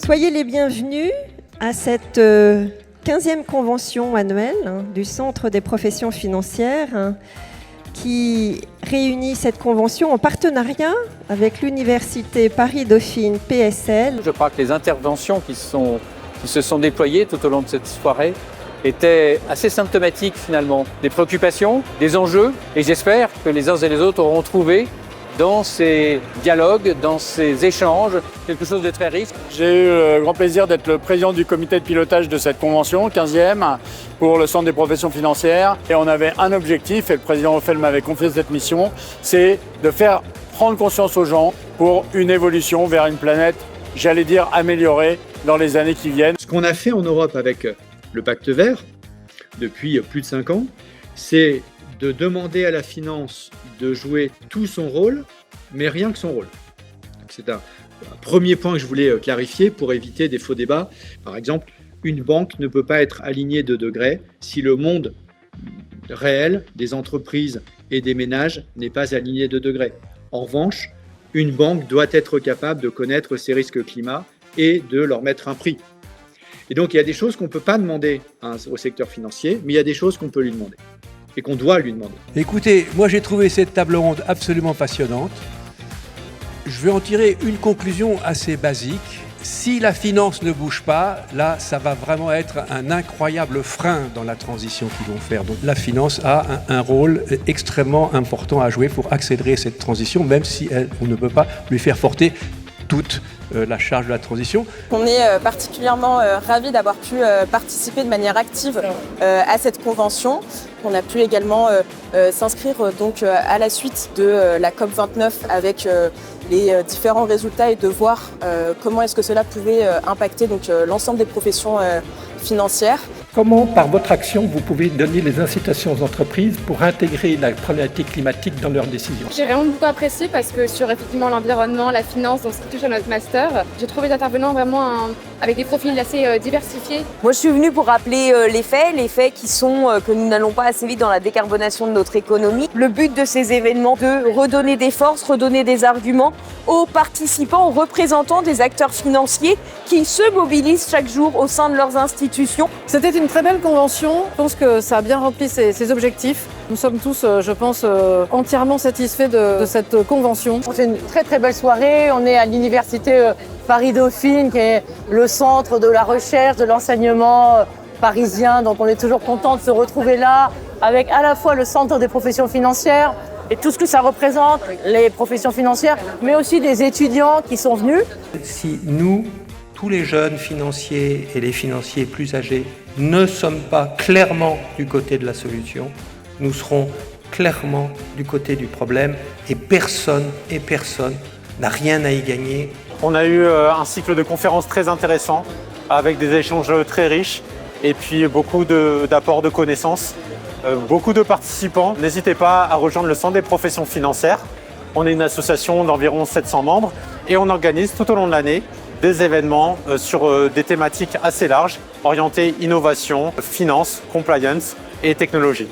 Soyez les bienvenus à cette 15e convention annuelle du Centre des professions financières qui réunit cette convention en partenariat avec l'Université Paris-Dauphine PSL. Je crois que les interventions qui se sont déployées tout au long de cette soirée étaient assez symptomatiques finalement des préoccupations, des enjeux, et j'espère que les uns et les autres auront trouvé dans ces dialogues, dans ces échanges, quelque chose de très riche. J'ai eu le grand plaisir d'être le président du comité de pilotage de cette convention, 15e, pour le Centre des professions financières. Et on avait un objectif, et le président Ophel m'avait confié cette mission, c'est de faire prendre conscience aux gens pour une évolution vers une planète, j'allais dire, améliorée dans les années qui viennent. Ce qu'on a fait en Europe avec le Pacte vert, depuis plus de 5 ans, c'est de demander à la finance de jouer tout son rôle, mais rien que son rôle. C'est un premier point que je voulais clarifier pour éviter des faux débats. Par exemple, une banque ne peut pas être alignée de degrés si le monde réel des entreprises et des ménages n'est pas aligné de degrés. En revanche, une banque doit être capable de connaître ses risques climat et de leur mettre un prix. Et donc, il y a des choses qu'on ne peut pas demander au secteur financier, mais il y a des choses qu'on peut lui demander et qu'on doit lui demander. Écoutez, moi j'ai trouvé cette table ronde absolument passionnante. Je vais en tirer une conclusion assez basique. Si la finance ne bouge pas, là, ça va vraiment être un incroyable frein dans la transition qu'ils vont faire. Donc la finance a un rôle extrêmement important à jouer pour accélérer cette transition, même si on ne peut pas lui faire porter toute la charge de la transition. On est particulièrement ravis d'avoir pu participer de manière active à cette convention. On a pu également s'inscrire donc à la suite de la COP29 avec les différents résultats et de voir comment est-ce que cela pouvait impacter donc l'ensemble des professions financières. Comment, par votre action, vous pouvez donner les incitations aux entreprises pour intégrer la problématique climatique dans leurs décisions? J'ai vraiment beaucoup apprécié parce que sur effectivement l'environnement, la finance, donc ce qui touche à notre master, j'ai trouvé les intervenants vraiment avec des profils assez diversifiés. Moi, je suis venue pour rappeler les faits qui sont que nous n'allons pas assez vite dans la décarbonation de notre économie. Le but de ces événements, de redonner des forces, redonner des arguments aux participants, aux représentants des acteurs financiers qui se mobilisent chaque jour au sein de leurs institutions. C'était une très belle convention. Je pense que ça a bien rempli ses objectifs. Nous sommes tous, je pense, entièrement satisfaits de cette convention. C'est une très très belle soirée. On est à l'université Paris-Dauphine, qui est le centre de la recherche, de l'enseignement parisien. Donc on est toujours content de se retrouver là, avec à la fois le Centre des professions financières et tout ce que ça représente, les professions financières, mais aussi des étudiants qui sont venus. Si nous, tous les jeunes financiers et les financiers plus âgés, ne sommes pas clairement du côté de la solution, nous serons clairement du côté du problème et personne n'a rien à y gagner. On a eu un cycle de conférences très intéressant avec des échanges très riches et puis beaucoup d'apports de connaissances, beaucoup de participants. N'hésitez pas à rejoindre le Centre des professions financières. On est une association d'environ 700 membres et on organise tout au long de l'année des événements sur des thématiques assez larges, orientées innovation, finance, compliance et technologie.